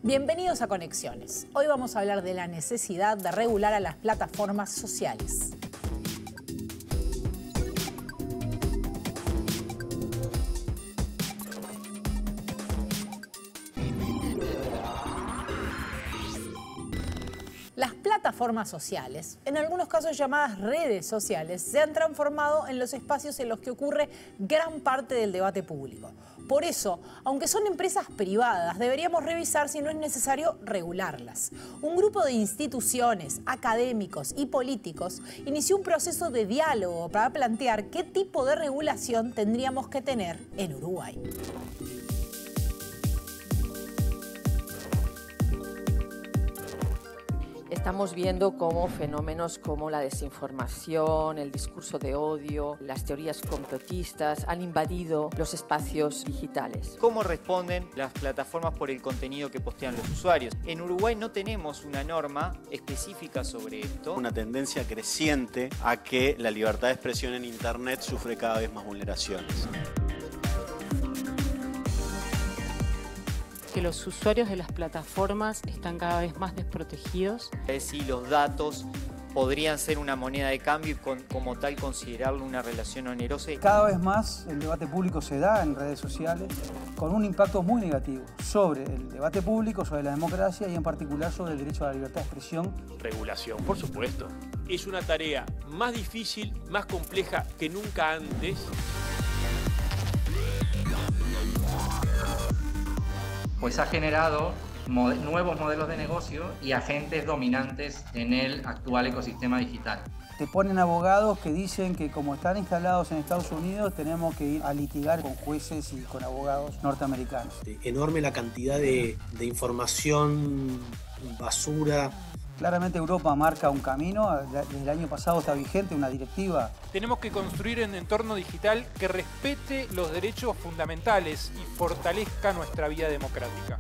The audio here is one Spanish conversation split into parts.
Bienvenidos a Conexiones. Hoy vamos a hablar de la necesidad de regular a las plataformas sociales. Las plataformas sociales, en algunos casos llamadas redes sociales, se han transformado en los espacios en los que ocurre gran parte del debate público. Por eso, aunque son empresas privadas, deberíamos revisar si no es necesario regularlas. Un grupo de instituciones, académicos y políticos inició un proceso de diálogo para plantear qué tipo de regulación tendríamos que tener en Uruguay. Estamos viendo cómo fenómenos como la desinformación, el discurso de odio, las teorías complotistas han invadido los espacios digitales. ¿Cómo responden las plataformas por el contenido que postean los usuarios? En Uruguay no tenemos una norma específica sobre esto. Una tendencia creciente a que la libertad de expresión en Internet sufre cada vez más vulneraciones. Que los usuarios de las plataformas están cada vez más desprotegidos. Si los datos podrían ser una moneda de cambio y como tal considerarlo una relación onerosa. Cada vez más el debate público se da en redes sociales con un impacto muy negativo sobre el debate público, sobre la democracia y en particular sobre el derecho a la libertad de expresión. Regulación, por supuesto. Es una tarea más difícil, más compleja que nunca antes. Pues ha generado nuevos modelos de negocio y agentes dominantes en el actual ecosistema digital. Te ponen abogados que dicen que como están instalados en Estados Unidos tenemos que ir a litigar con jueces y con abogados norteamericanos. Enorme la cantidad de información, basura. Claramente Europa marca un camino, desde el año pasado está vigente una directiva. Tenemos que construir un entorno digital que respete los derechos fundamentales y fortalezca nuestra vida democrática.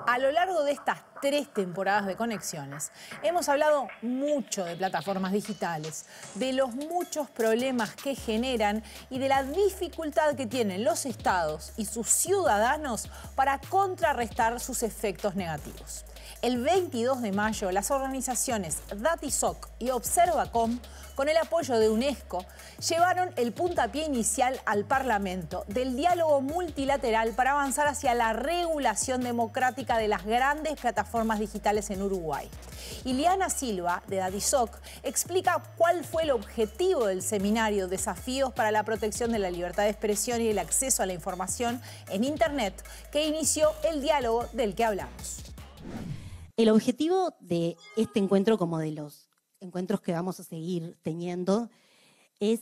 A lo largo de estas 3 temporadas de Conexiones, hemos hablado mucho de plataformas digitales, de los muchos problemas que generan y de la dificultad que tienen los estados y sus ciudadanos para contrarrestar sus efectos negativos. El 22 de mayo, las organizaciones DatiSoc y Observacom, con el apoyo de UNESCO, llevaron el puntapié inicial al Parlamento del diálogo multilateral para avanzar hacia la regulación democrática de las grandes plataformas digitales en Uruguay. Ileana Silva, de DatiSoc, explica cuál fue el objetivo del seminario Desafíos para la protección de la libertad de expresión y el acceso a la información en Internet, que inició el diálogo del que hablamos. El objetivo de este encuentro, como de los encuentros que vamos a seguir teniendo, es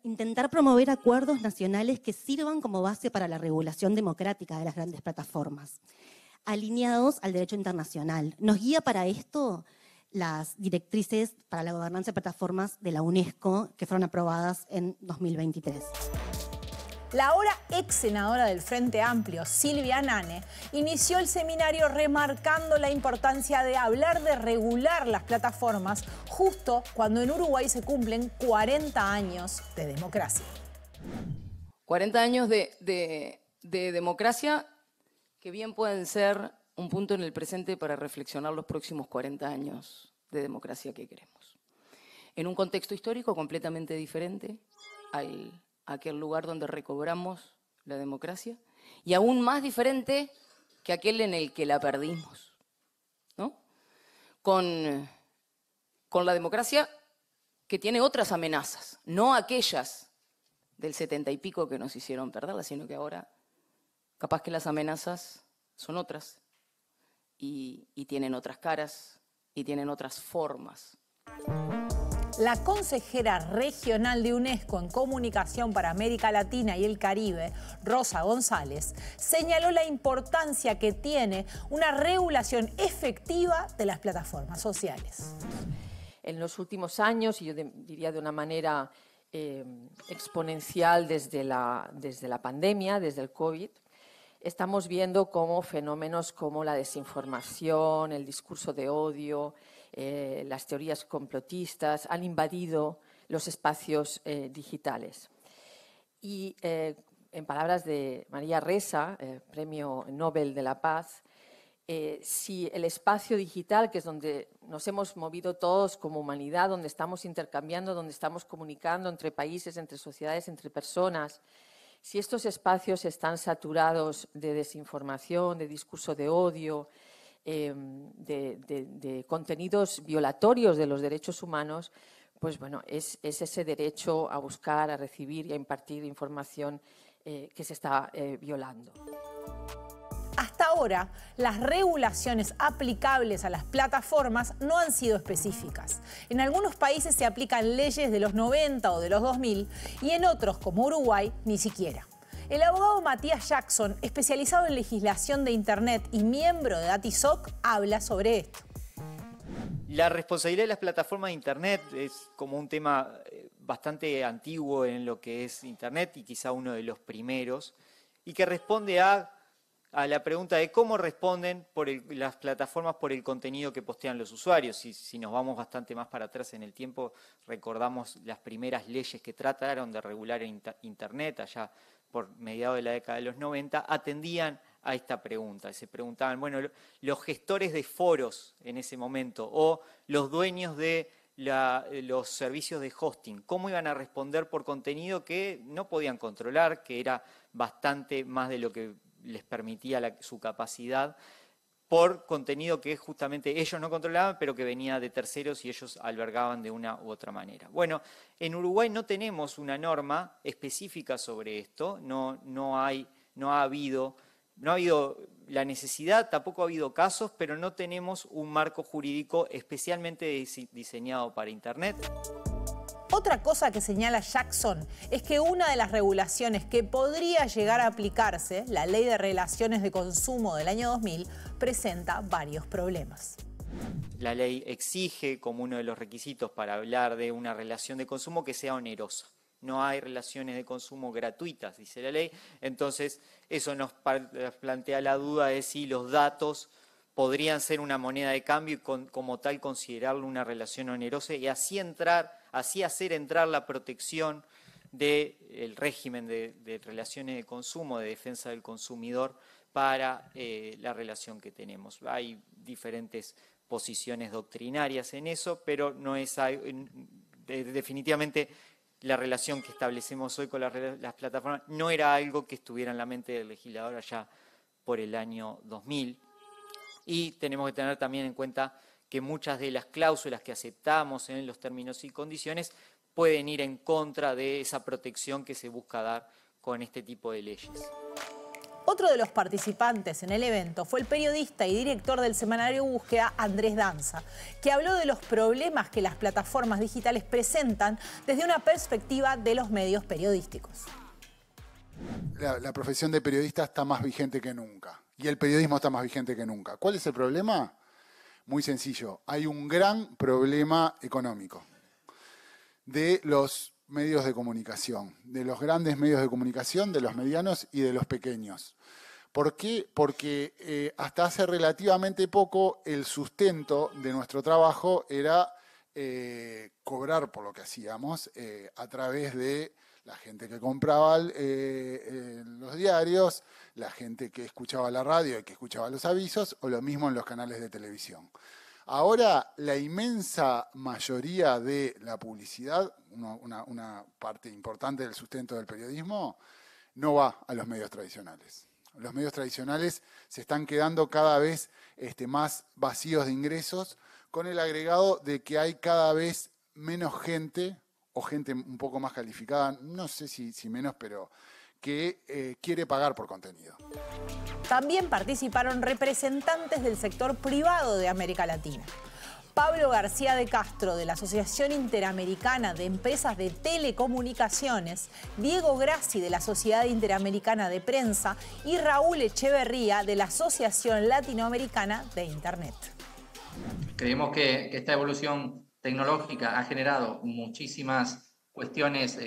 intentar promover acuerdos nacionales que sirvan como base para la regulación democrática de las grandes plataformas, alineados al derecho internacional. Nos guía para esto las directrices para la gobernanza de plataformas de la UNESCO, que fueron aprobadas en 2023. La ahora ex senadora del Frente Amplio, Silvia Nane, inició el seminario remarcando la importancia de hablar de regular las plataformas justo cuando en Uruguay se cumplen 40 años de democracia. 40 años de democracia que bien pueden ser un punto en el presente para reflexionar los próximos 40 años de democracia que queremos. En un contexto histórico completamente diferente aquel lugar donde recobramos la democracia y aún más diferente que aquel en el que la perdimos, ¿no? Con la democracia que tiene otras amenazas, no aquellas del 70 y pico que nos hicieron perderla, sino que ahora capaz que las amenazas son otras y tienen otras caras y tienen otras formas. La consejera regional de UNESCO en Comunicación para América Latina y el Caribe, Rosa González, señaló la importancia que tiene una regulación efectiva de las plataformas sociales. En los últimos años, y yo diría de una manera exponencial desde la pandemia, desde el COVID, estamos viendo cómo fenómenos como la desinformación, el discurso de odio, las teorías complotistas han invadido los espacios digitales. Y en palabras de María Ressa, Premio Nobel de la Paz, si el espacio digital, que es donde nos hemos movido todos como humanidad, donde estamos intercambiando, donde estamos comunicando entre países, entre sociedades, entre personas, si estos espacios están saturados de desinformación, de discurso de odio, de contenidos violatorios de los derechos humanos, pues bueno, es ese derecho a buscar, a recibir y a impartir información que se está violando. Hasta ahora, las regulaciones aplicables a las plataformas no han sido específicas. En algunos países se aplican leyes de los 90 o de los 2000 y en otros, como Uruguay, ni siquiera. El abogado Matías Jackson, especializado en legislación de Internet y miembro de DatiSoc, habla sobre esto. La responsabilidad de las plataformas de Internet es como un tema bastante antiguo en lo que es Internet y quizá uno de los primeros, y que responde a la pregunta de cómo responden las plataformas por el contenido que postean los usuarios. Si nos vamos bastante más para atrás en el tiempo, recordamos las primeras leyes que trataron de regular Internet allá por mediados de la década de los 90, atendían a esta pregunta. Se preguntaban, bueno, los gestores de foros en ese momento o los dueños de los servicios de hosting, ¿cómo iban a responder por contenido que no podían controlar, que era bastante más de lo que les permitía su capacidad, por contenido que justamente ellos no controlaban, pero que venía de terceros y ellos albergaban de una u otra manera? Bueno, en Uruguay no tenemos una norma específica sobre esto, no ha habido la necesidad, tampoco ha habido casos, pero no tenemos un marco jurídico especialmente diseñado para Internet. Otra cosa que señala Jackson es que una de las regulaciones que podría llegar a aplicarse, la Ley de Relaciones de Consumo del año 2000, presenta varios problemas. La ley exige como uno de los requisitos para hablar de una relación de consumo que sea onerosa. No hay relaciones de consumo gratuitas, dice la ley. Entonces, eso nos plantea la duda de si los datos podrían ser una moneda de cambio y como tal considerarlo una relación onerosa y así hacer entrar la protección del régimen de relaciones de consumo, de defensa del consumidor para la relación que tenemos. Hay diferentes posiciones doctrinarias en eso, pero no es definitivamente la relación que establecemos hoy con las plataformas no era algo que estuviera en la mente del legislador allá por el año 2000. Y tenemos que tener también en cuenta que muchas de las cláusulas que aceptamos en los términos y condiciones pueden ir en contra de esa protección que se busca dar con este tipo de leyes. Otro de los participantes en el evento fue el periodista y director del semanario Búsqueda, Andrés Danza, que habló de los problemas que las plataformas digitales presentan desde una perspectiva de los medios periodísticos. La profesión de periodista está más vigente que nunca y el periodismo está más vigente que nunca. ¿Cuál es el problema? Muy sencillo. Hay un gran problema económico de los medios de comunicación, de los grandes medios de comunicación, de los medianos y de los pequeños. ¿Por qué? Porque hasta hace relativamente poco el sustento de nuestro trabajo era cobrar por lo que hacíamos a través de la gente que compraba los diarios, la gente que escuchaba la radio y que escuchaba los avisos, o lo mismo en los canales de televisión. Ahora, la inmensa mayoría de la publicidad, una parte importante del sustento del periodismo, no va a los medios tradicionales. Los medios tradicionales se están quedando cada vez más vacíos de ingresos, con el agregado de que hay cada vez menos gente, o gente un poco más calificada, no sé si menos, pero que quiere pagar por contenido. También participaron representantes del sector privado de América Latina. Pablo García de Castro, de la Asociación Interamericana de Empresas de Telecomunicaciones, Diego Grassi, de la Sociedad Interamericana de Prensa, y Raúl Echeverría, de la Asociación Latinoamericana de Internet. Creemos que esta evolución tecnológica ha generado muchísimas cuestiones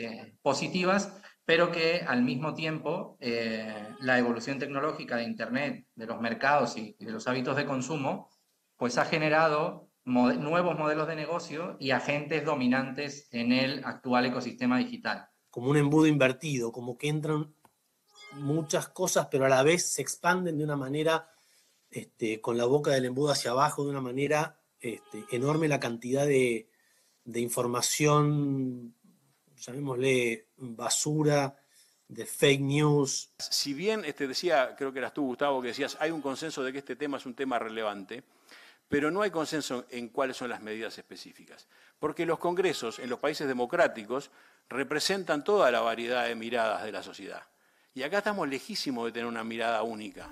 positivas, pero que al mismo tiempo la evolución tecnológica de Internet, de los mercados y de los hábitos de consumo, pues ha generado nuevos modelos de negocio y agentes dominantes en el actual ecosistema digital. Como un embudo invertido, como que entran muchas cosas, pero a la vez se expanden de una manera, con la boca del embudo hacia abajo, de una manera enorme la cantidad de información, llamémosle basura, de fake news. Si bien decía, creo que eras tú, Gustavo, que decías, hay un consenso de que este tema es un tema relevante, pero no hay consenso en cuáles son las medidas específicas. Porque los congresos en los países democráticos representan toda la variedad de miradas de la sociedad. Y acá estamos lejísimos de tener una mirada única.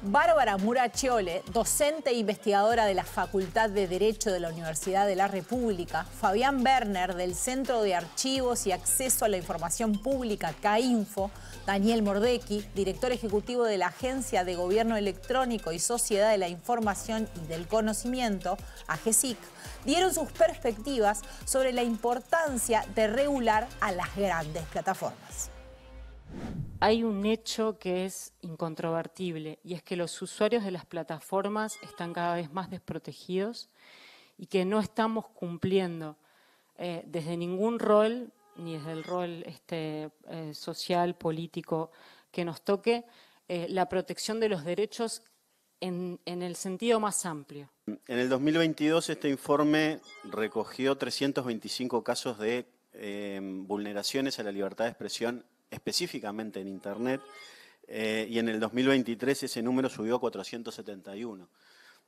Bárbara Muracciole, docente e investigadora de la Facultad de Derecho de la Universidad de la República, Fabián Werner, del Centro de Archivos y Acceso a la Información Pública, CAINFO, Daniel Mordecki, director ejecutivo de la Agencia de Gobierno Electrónico y Sociedad de la Información y del Conocimiento, AGESIC, dieron sus perspectivas sobre la importancia de regular a las grandes plataformas. Hay un hecho que es incontrovertible y es que los usuarios de las plataformas están cada vez más desprotegidos y que no estamos cumpliendo desde ningún rol, ni desde el rol social, político que nos toque, la protección de los derechos en el sentido más amplio. En el 2022 este informe recogió 325 casos de vulneraciones a la libertad de expresión específicamente en Internet, y en el 2023 ese número subió a 471.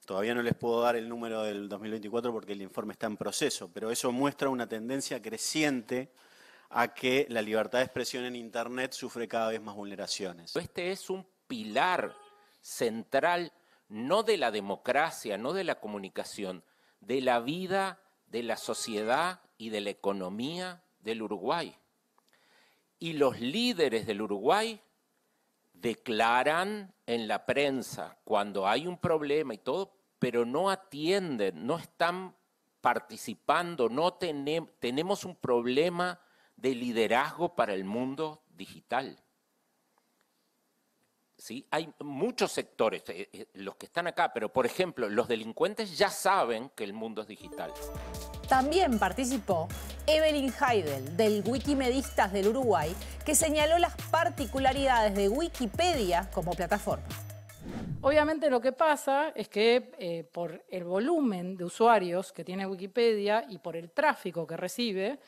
Todavía no les puedo dar el número del 2024 porque el informe está en proceso, pero eso muestra una tendencia creciente a que la libertad de expresión en Internet sufre cada vez más vulneraciones. Este es un pilar central, no de la democracia, no de la comunicación, de la vida, de la sociedad y de la economía del Uruguay. Y los líderes del Uruguay declaran en la prensa cuando hay un problema y todo, pero no atienden, no están participando, no tenemos un problema de liderazgo para el mundo digital. ¿Sí? Hay muchos sectores, los que están acá, pero por ejemplo, los delincuentes ya saben que el mundo es digital. También participó Evelyn Heidel, del Wikimedistas del Uruguay, que señaló las particularidades de Wikipedia como plataforma. Obviamente lo que pasa es que por el volumen de usuarios que tiene Wikipedia y por el tráfico que recibe,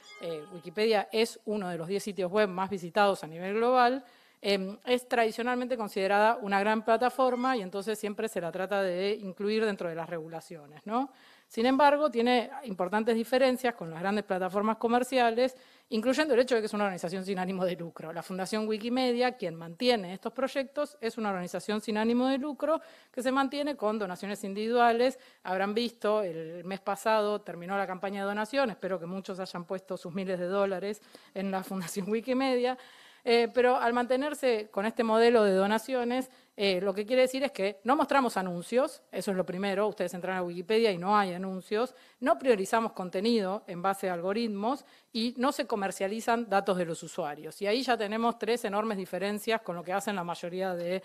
Wikipedia es uno de los 10 sitios web más visitados a nivel global, es tradicionalmente considerada una gran plataforma y entonces siempre se la trata de incluir dentro de las regulaciones, ¿no? Sin embargo, tiene importantes diferencias con las grandes plataformas comerciales, incluyendo el hecho de que es una organización sin ánimo de lucro. La Fundación Wikimedia, quien mantiene estos proyectos, es una organización sin ánimo de lucro que se mantiene con donaciones individuales. Habrán visto, el mes pasado terminó la campaña de donación, espero que muchos hayan puesto sus miles de dólares en la Fundación Wikimedia. Pero al mantenerse con este modelo de donaciones, lo que quiere decir es que no mostramos anuncios, eso es lo primero, ustedes entran a Wikipedia y no hay anuncios, no priorizamos contenido en base a algoritmos y no se comercializan datos de los usuarios. Y ahí ya tenemos 3 enormes diferencias con lo que hacen la mayoría de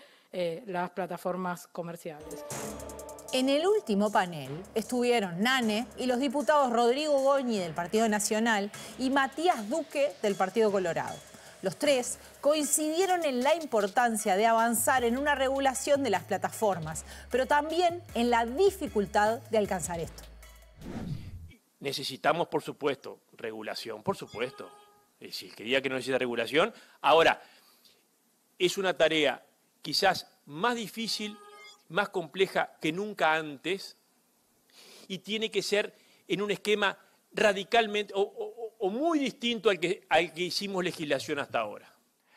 las plataformas comerciales. En el último panel estuvieron Nane y los diputados Rodrigo Goñi del Partido Nacional y Matías Duque del Partido Colorado. Los 3 coincidieron en la importancia de avanzar en una regulación de las plataformas, pero también en la dificultad de alcanzar esto. Necesitamos, por supuesto, regulación, por supuesto. Es decir, quería que no necesita regulación. Ahora, es una tarea quizás más difícil, más compleja que nunca antes, y tiene que ser en un esquema radicalmente o muy distinto al que hicimos legislación hasta ahora.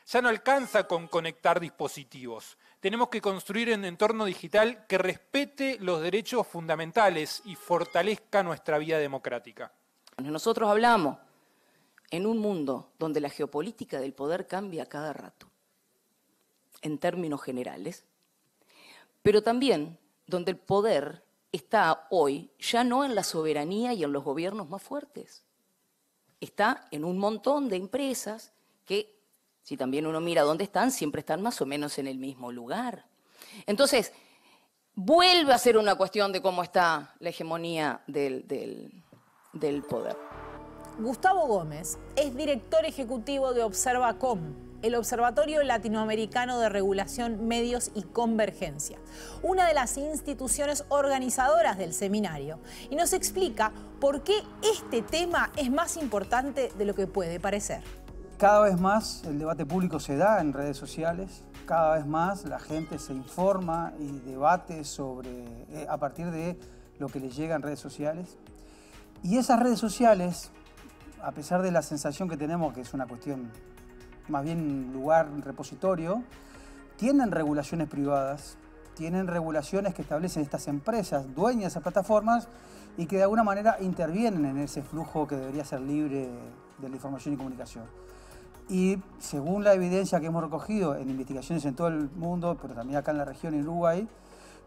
Ya no alcanza con conectar dispositivos. Tenemos que construir un entorno digital que respete los derechos fundamentales y fortalezca nuestra vida democrática. Nosotros hablamos en un mundo donde la geopolítica del poder cambia cada rato, en términos generales, pero también donde el poder está hoy ya no en la soberanía y en los gobiernos más fuertes. Está en un montón de empresas que si también uno mira dónde están, siempre están más o menos en el mismo lugar. Entonces, vuelve a ser una cuestión de cómo está la hegemonía del poder. Gustavo Gómez es director ejecutivo de Observacom, el Observatorio Latinoamericano de Regulación, Medios y Convergencia, una de las instituciones organizadoras del seminario, y nos explica por qué este tema es más importante de lo que puede parecer. Cada vez más el debate público se da en redes sociales, cada vez más la gente se informa y debate a partir de lo que les llega en redes sociales. Y esas redes sociales, a pesar de la sensación que tenemos que es una cuestión más bien lugar, repositorio, tienen regulaciones privadas, tienen regulaciones que establecen estas empresas dueñas de esas plataformas y que de alguna manera intervienen en ese flujo que debería ser libre de la información y comunicación. Y según la evidencia que hemos recogido en investigaciones en todo el mundo, pero también acá en la región, en Uruguay,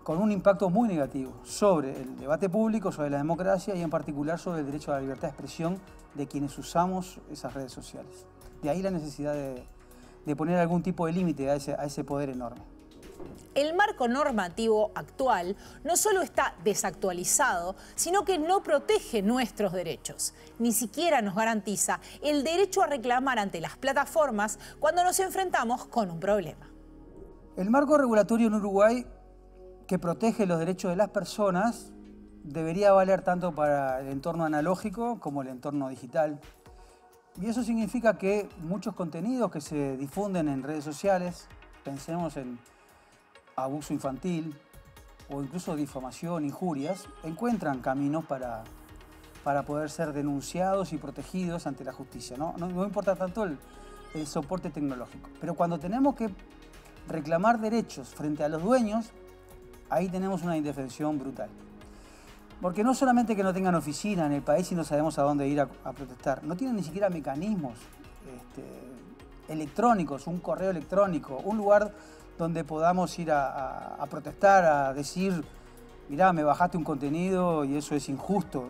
con un impacto muy negativo sobre el debate público, sobre la democracia y en particular sobre el derecho a la libertad de expresión de quienes usamos esas redes sociales. De ahí la necesidad de poner algún tipo de límite a ese poder enorme. El marco normativo actual no solo está desactualizado, sino que no protege nuestros derechos. Ni siquiera nos garantiza el derecho a reclamar ante las plataformas cuando nos enfrentamos con un problema. El marco regulatorio en Uruguay que protege los derechos de las personas debería valer tanto para el entorno analógico como el entorno digital. Y eso significa que muchos contenidos que se difunden en redes sociales, pensemos en abuso infantil o incluso difamación, injurias, encuentran caminos para poder ser denunciados y protegidos ante la justicia. No importa tanto el soporte tecnológico. Pero cuando tenemos que reclamar derechos frente a los dueños, ahí tenemos una indefensión brutal. Porque no solamente que no tengan oficina en el país y no sabemos a dónde ir a protestar, no tienen ni siquiera mecanismos electrónicos, un correo electrónico, un lugar donde podamos ir a protestar, a decir, mirá, me bajaste un contenido y eso es injusto,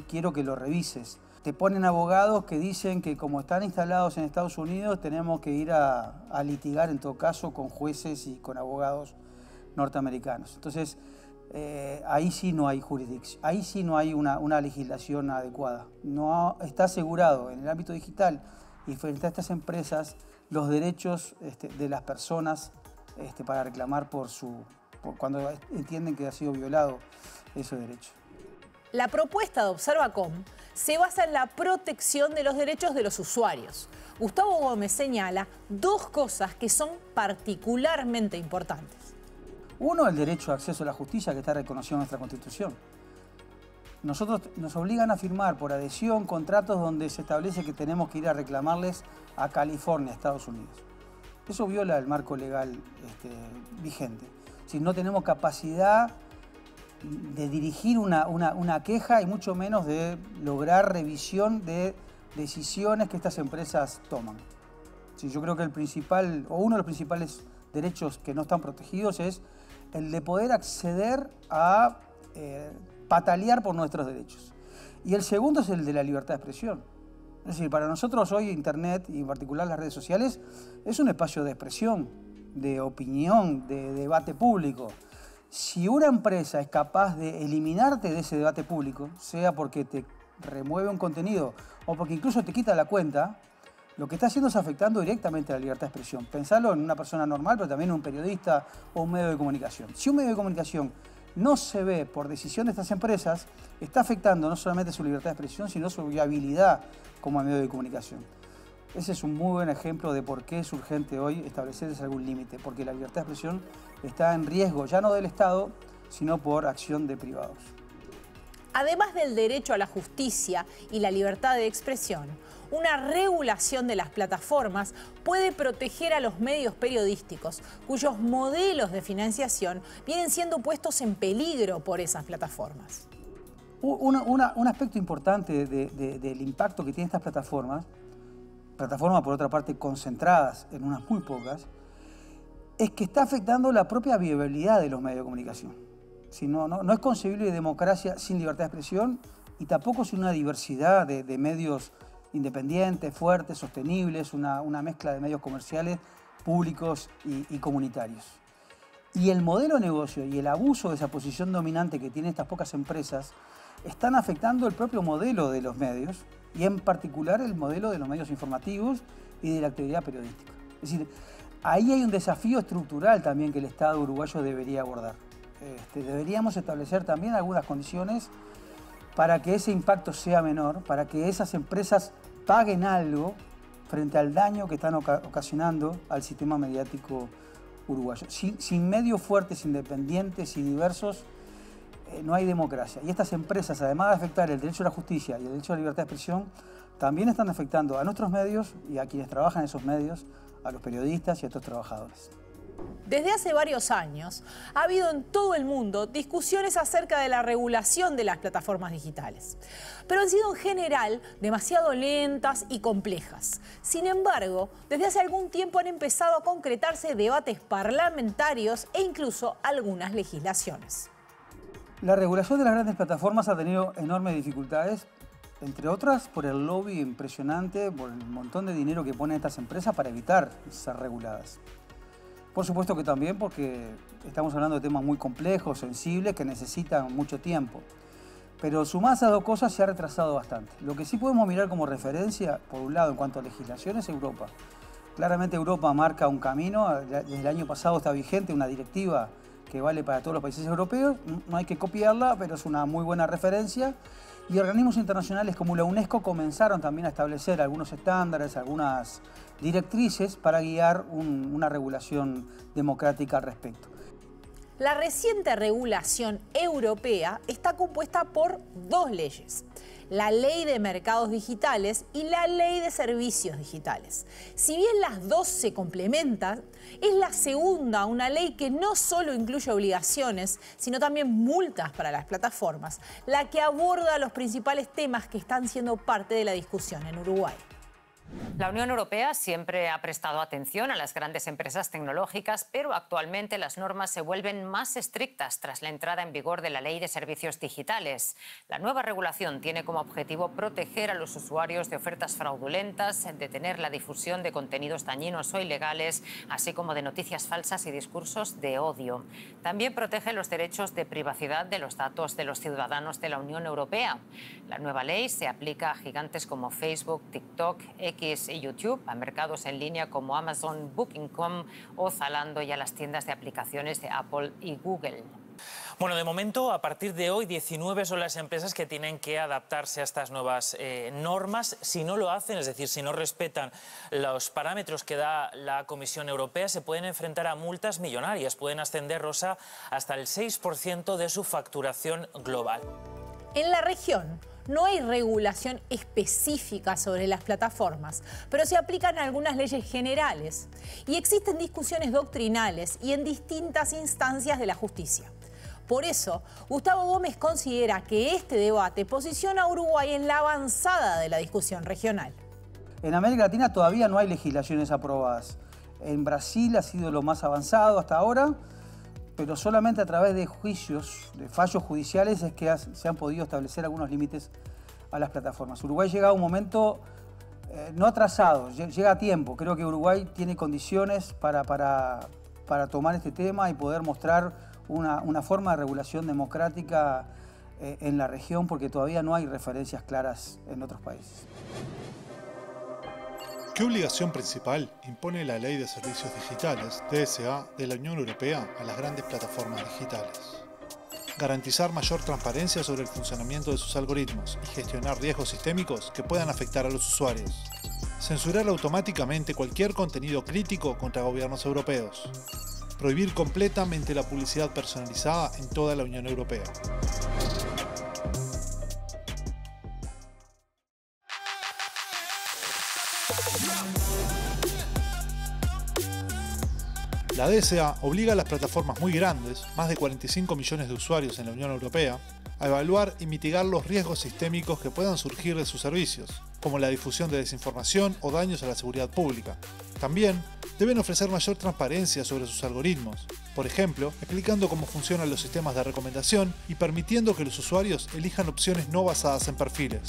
quiero que lo revises. Te ponen abogados que dicen que como están instalados en Estados Unidos tenemos que ir a litigar en todo caso con jueces y con abogados norteamericanos. Entonces, ahí sí no hay jurisdicción, ahí sí no hay una legislación adecuada. No está asegurado en el ámbito digital y frente a estas empresas los derechos de las personas para reclamar por cuando entienden que ha sido violado ese derecho. La propuesta de Observacom se basa en la protección de los derechos de los usuarios. Gustavo Gómez señala dos cosas que son particularmente importantes. Uno, el derecho a acceso a la justicia que está reconocido en nuestra Constitución. Nosotros nos obligan a firmar por adhesión contratos donde se establece que tenemos que ir a reclamarles a California, Estados Unidos. Eso viola el marco legal vigente. Si no tenemos capacidad de dirigir una queja y mucho menos de lograr revisión de decisiones que estas empresas toman. Sí, yo creo que uno de los principales derechos que no están protegidos es el de poder acceder a patalear por nuestros derechos. Y el segundo es el de la libertad de expresión. Es decir, para nosotros hoy Internet, y en particular las redes sociales, es un espacio de expresión, de opinión, de debate público. Si una empresa es capaz de eliminarte de ese debate público, sea porque te remueve un contenido o porque incluso te quita la cuenta, lo que está haciendo es afectando directamente a la libertad de expresión. Pensalo en una persona normal, pero también en un periodista o un medio de comunicación. Si un medio de comunicación no se ve por decisión de estas empresas, está afectando no solamente su libertad de expresión, sino su viabilidad como medio de comunicación. Ese es un muy buen ejemplo de por qué es urgente hoy establecerse algún límite, porque la libertad de expresión está en riesgo, ya no del Estado, sino por acción de privados. Además del derecho a la justicia y la libertad de expresión, una regulación de las plataformas puede proteger a los medios periodísticos, cuyos modelos de financiación vienen siendo puestos en peligro por esas plataformas. Un aspecto importante del impacto que tienen estas plataformas por otra parte concentradas en unas muy pocas, es que está afectando la propia viabilidad de los medios de comunicación. Si no es concebible democracia sin libertad de expresión y tampoco sin una diversidad de medios independientes, fuertes, sostenibles, una mezcla de medios comerciales, públicos y comunitarios. Y el modelo de negocio y el abuso de esa posición dominante que tienen estas pocas empresas están afectando el propio modelo de los medios y en particular el modelo de los medios informativos y de la actividad periodística. Es decir, ahí hay un desafío estructural también que el Estado uruguayo debería abordar. Deberíamos establecer también algunas condiciones para que ese impacto sea menor, para que esas empresas paguen algo frente al daño que están ocasionando al sistema mediático uruguayo. Sin medios fuertes, independientes y diversos, no hay democracia. Y estas empresas, además de afectar el derecho a la justicia y el derecho a la libertad de expresión, también están afectando a nuestros medios y a quienes trabajan en esos medios, a los periodistas y a estos trabajadores. Desde hace varios años ha habido en todo el mundo discusiones acerca de la regulación de las plataformas digitales, pero han sido en general demasiado lentas y complejas. Sin embargo, desde hace algún tiempo han empezado a concretarse debates parlamentarios e incluso algunas legislaciones. La regulación de las grandes plataformas ha tenido enormes dificultades, entre otras por el lobby impresionante, por el montón de dinero que ponen estas empresas para evitar ser reguladas. Por supuesto que también porque estamos hablando de temas muy complejos, sensibles, que necesitan mucho tiempo. Pero sumadas a dos cosas se ha retrasado bastante. Lo que sí podemos mirar como referencia, por un lado, en cuanto a legislación, es Europa. Claramente Europa marca un camino, desde el año pasado está vigente una directiva que vale para todos los países europeos, no hay que copiarla, pero es una muy buena referencia. Y organismos internacionales como la UNESCO comenzaron también a establecer algunos estándares, algunas directrices para guiar una regulación democrática al respecto. La reciente regulación europea está compuesta por dos leyes: la Ley de Mercados Digitales y la Ley de Servicios Digitales. Si bien las dos se complementan, es la segunda una ley que no solo incluye obligaciones, sino también multas para las plataformas, la que aborda los principales temas que están siendo parte de la discusión en Uruguay. La Unión Europea siempre ha prestado atención a las grandes empresas tecnológicas, pero actualmente las normas se vuelven más estrictas tras la entrada en vigor de la Ley de Servicios Digitales. La nueva regulación tiene como objetivo proteger a los usuarios de ofertas fraudulentas, detener la difusión de contenidos dañinos o ilegales, así como de noticias falsas y discursos de odio. También protege los derechos de privacidad de los datos de los ciudadanos de la Unión Europea. La nueva ley se aplica a gigantes como Facebook, TikTok, X y YouTube, a mercados en línea como Amazon, Booking.com o Zalando y a las tiendas de aplicaciones de Apple y Google. Bueno, de momento, a partir de hoy, 19 son las empresas que tienen que adaptarse a estas nuevas normas. Si no lo hacen, es decir, si no respetan los parámetros que da la Comisión Europea, se pueden enfrentar a multas millonarias. Pueden ascender, Rosa, hasta el 6% de su facturación global. En la región no hay regulación específica sobre las plataformas, pero se aplican algunas leyes generales y existen discusiones doctrinales y en distintas instancias de la justicia. Por eso, Gustavo Gómez considera que este debate posiciona a Uruguay en la avanzada de la discusión regional. En América Latina todavía no hay legislaciones aprobadas. En Brasil ha sido lo más avanzado hasta ahora, pero solamente a través de juicios, de fallos judiciales, es que se han podido establecer algunos límites a las plataformas. Uruguay llega a un momento no atrasado, llega a tiempo. Creo que Uruguay tiene condiciones para tomar este tema y poder mostrar una forma de regulación democrática en la región, porque todavía no hay referencias claras en otros países. ¿Qué obligación principal impone la Ley de Servicios Digitales, DSA, de la Unión Europea a las grandes plataformas digitales? Garantizar mayor transparencia sobre el funcionamiento de sus algoritmos y gestionar riesgos sistémicos que puedan afectar a los usuarios. Censurar automáticamente cualquier contenido crítico contra gobiernos europeos. Prohibir completamente la publicidad personalizada en toda la Unión Europea. La DSA obliga a las plataformas muy grandes, más de 45 millones de usuarios en la Unión Europea, a evaluar y mitigar los riesgos sistémicos que puedan surgir de sus servicios, como la difusión de desinformación o daños a la seguridad pública. También deben ofrecer mayor transparencia sobre sus algoritmos, por ejemplo, explicando cómo funcionan los sistemas de recomendación y permitiendo que los usuarios elijan opciones no basadas en perfiles.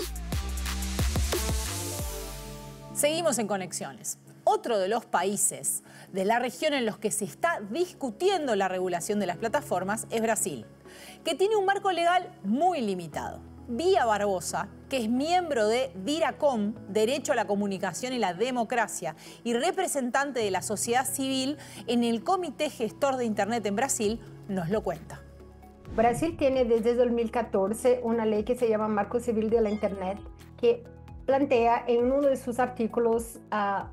Seguimos en Conexiones. Otro de los países de la región en los que se está discutiendo la regulación de las plataformas es Brasil, que tiene un marco legal muy limitado. Bia Barbosa, que es miembro de DIRACOM, Derecho a la Comunicación y la Democracia, y representante de la sociedad civil en el Comité Gestor de Internet en Brasil, nos lo cuenta. Brasil tiene desde 2014 una ley que se llama Marco Civil de la Internet, que plantea en uno de sus artículos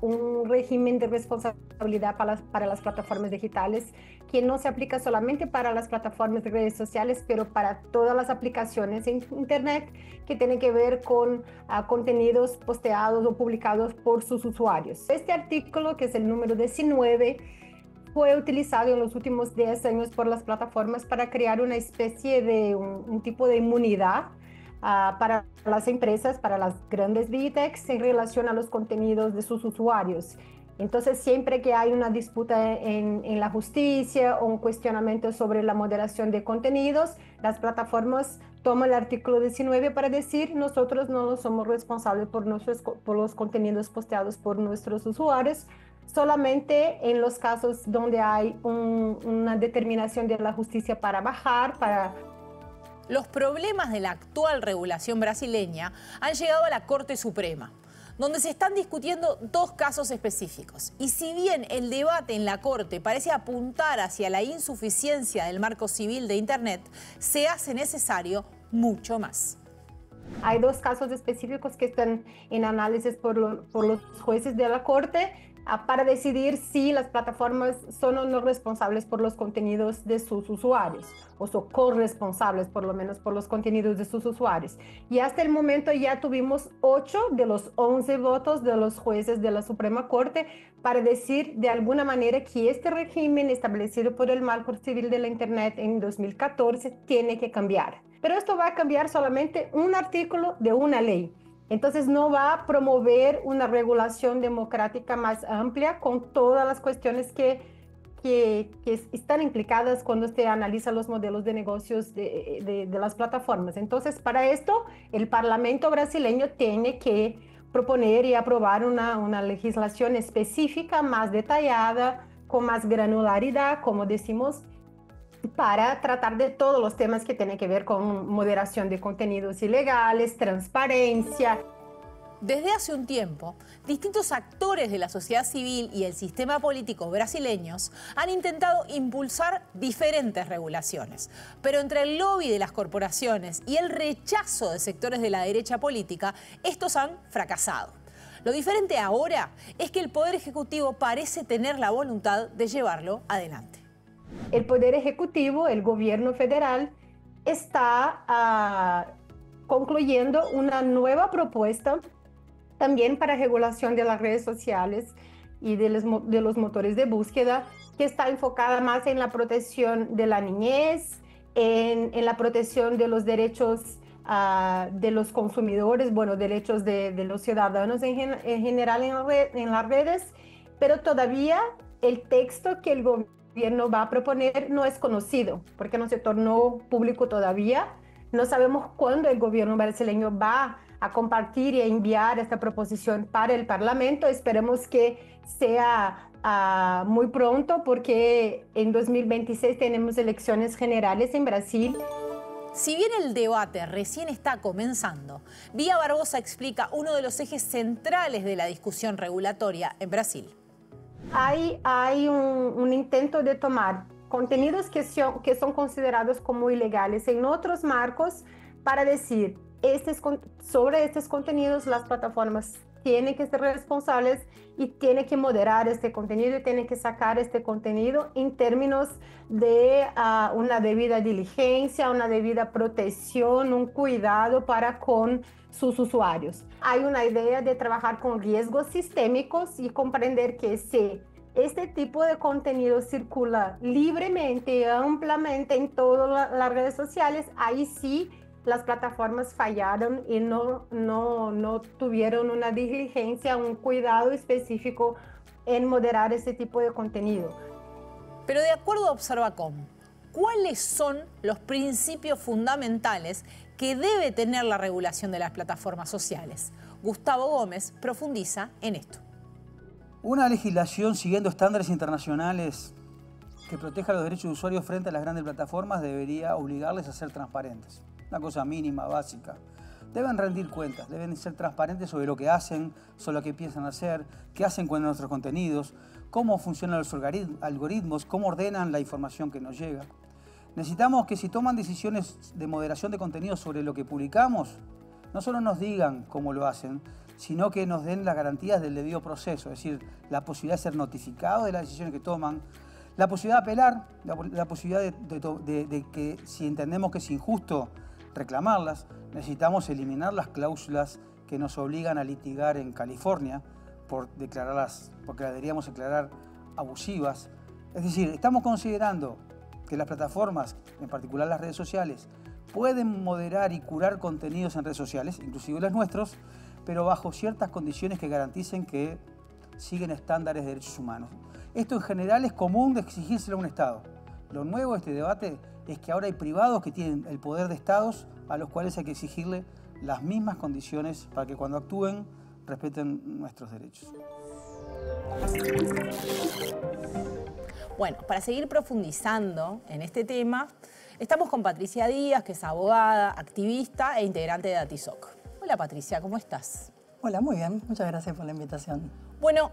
un régimen de responsabilidad para las plataformas digitales que no se aplica solamente para las plataformas de redes sociales, pero para todas las aplicaciones en Internet que tienen que ver con contenidos posteados o publicados por sus usuarios. Este artículo, que es el número 19, fue utilizado en los últimos 10 años por las plataformas para crear una especie de un tipo de inmunidad para las empresas, para las grandes Big Techs en relación a los contenidos de sus usuarios. Entonces, siempre que hay una disputa en la justicia o un cuestionamiento sobre la moderación de contenidos, las plataformas toman el artículo 19 para decir: nosotros no somos responsables por los contenidos posteados por nuestros usuarios, solamente en los casos donde hay una determinación de la justicia para bajar, Los problemas de la actual regulación brasileña han llegado a la Corte Suprema, donde se están discutiendo dos casos específicos. Y si bien el debate en la Corte parece apuntar hacia la insuficiencia del marco civil de Internet, se hace necesario mucho más. Hay dos casos específicos que están en análisis por los jueces de la Corte para decidir si las plataformas son o no responsables por los contenidos de sus usuarios, o son corresponsables por lo menos por los contenidos de sus usuarios. Y hasta el momento ya tuvimos 8 de los 11 votos de los jueces de la Suprema Corte para decir de alguna manera que este régimen establecido por el Marco Civil de la Internet en 2014 tiene que cambiar. Pero esto va a cambiar solamente un artículo de una ley. Entonces no va a promover una regulación democrática más amplia con todas las cuestiones que están implicadas cuando se analiza los modelos de negocios de las plataformas. Entonces, para esto, el Parlamento brasileño tiene que proponer y aprobar una legislación específica, más detallada, con más granularidad, como decimos, para tratar de todos los temas que tienen que ver con moderación de contenidos ilegales, transparencia. Desde hace un tiempo, distintos actores de la sociedad civil y el sistema político brasileños han intentado impulsar diferentes regulaciones. Pero entre el lobby de las corporaciones y el rechazo de sectores de la derecha política, estos han fracasado. Lo diferente ahora es que el Poder Ejecutivo parece tener la voluntad de llevarlo adelante. El Poder Ejecutivo, el gobierno federal, está concluyendo una nueva propuesta también para regulación de las redes sociales y de los motores de búsqueda, que está enfocada más en la protección de la niñez, en la protección de los derechos de los consumidores, derechos de los ciudadanos en general en las redes, pero todavía el texto que el gobierno va a proponer no es conocido, porque no se tornó público todavía. No sabemos cuándo el gobierno brasileño va a compartir y a enviar esta proposición para el Parlamento. Esperemos que sea muy pronto, porque en 2026 tenemos elecciones generales en Brasil. Si bien el debate recién está comenzando, Bia Barbosa explica uno de los ejes centrales de la discusión regulatoria en Brasil. Hay un intento de tomar contenidos que son considerados como ilegales en otros marcos para decir: sobre estos contenidos las plataformas tienen que ser responsables y tienen que moderar este contenido y tienen que sacar este contenido en términos de una debida diligencia, una debida protección, un cuidado para con sus usuarios. Hay una idea de trabajar con riesgos sistémicos y comprender que si este tipo de contenido circula libremente y ampliamente en todas las redes sociales, ahí sí las plataformas fallaron y no tuvieron una diligencia, un cuidado específico en moderar ese tipo de contenido. Pero de acuerdo a Observacom, ¿cuáles son los principios fundamentales que debe tener la regulación de las plataformas sociales? Gustavo Gómez profundiza en esto. Una legislación siguiendo estándares internacionales que proteja los derechos de usuarios frente a las grandes plataformas debería obligarles a ser transparentes. Una cosa mínima, básica. Deben rendir cuentas, deben ser transparentes sobre lo que hacen, sobre lo que piensan hacer, qué hacen con nuestros contenidos, cómo funcionan los algoritmos, cómo ordenan la información que nos llega. Necesitamos que si toman decisiones de moderación de contenidos sobre lo que publicamos, no solo nos digan cómo lo hacen, sino que nos den las garantías del debido proceso, es decir, la posibilidad de ser notificados de las decisiones que toman, la posibilidad de apelar, la posibilidad de que si entendemos que es injusto, reclamarlas. Necesitamos eliminar las cláusulas que nos obligan a litigar en California porque las deberíamos declarar abusivas. Es decir, estamos considerando que las plataformas, en particular las redes sociales, pueden moderar y curar contenidos en redes sociales, inclusive los nuestros, pero bajo ciertas condiciones que garanticen que siguen estándares de derechos humanos. Esto en general es común de exigírselo a un Estado. Lo nuevo de este debate es que ahora hay privados que tienen el poder de Estados a los cuales hay que exigirle las mismas condiciones para que cuando actúen respeten nuestros derechos. Bueno, para seguir profundizando en este tema, estamos con Patricia Díaz, que es abogada, activista e integrante de Datisoc. Hola Patricia, ¿cómo estás? Hola, muy bien. Muchas gracias por la invitación. Bueno,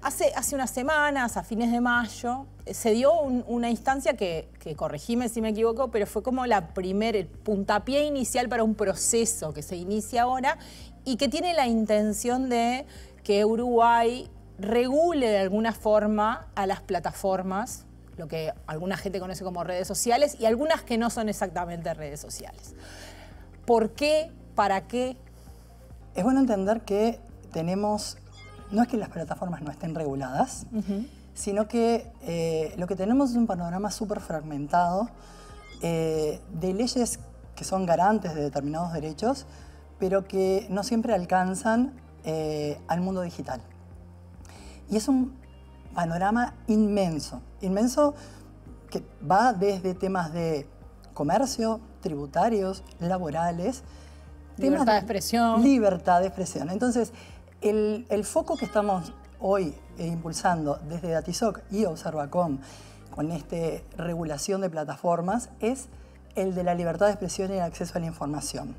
hace unas semanas, a fines de mayo, se dio una instancia que corregime si me equivoco, pero fue como el puntapié inicial para un proceso que se inicia ahora y que tiene la intención de que Uruguay regule de alguna forma a las plataformas, lo que alguna gente conoce como redes sociales y algunas que no son exactamente redes sociales. ¿Por qué? ¿Para qué? Es bueno entender que no es que las plataformas no estén reguladas, sino que lo que tenemos es un panorama súper fragmentado de leyes que son garantes de determinados derechos, pero que no siempre alcanzan al mundo digital. Y es un panorama inmenso que va desde temas de comercio, tributarios, laborales, libertad de expresión. Libertad de expresión. Entonces, el foco que estamos hoy impulsando desde Datisoc y Observacom con esta regulación de plataformas es el de la libertad de expresión y el acceso a la información.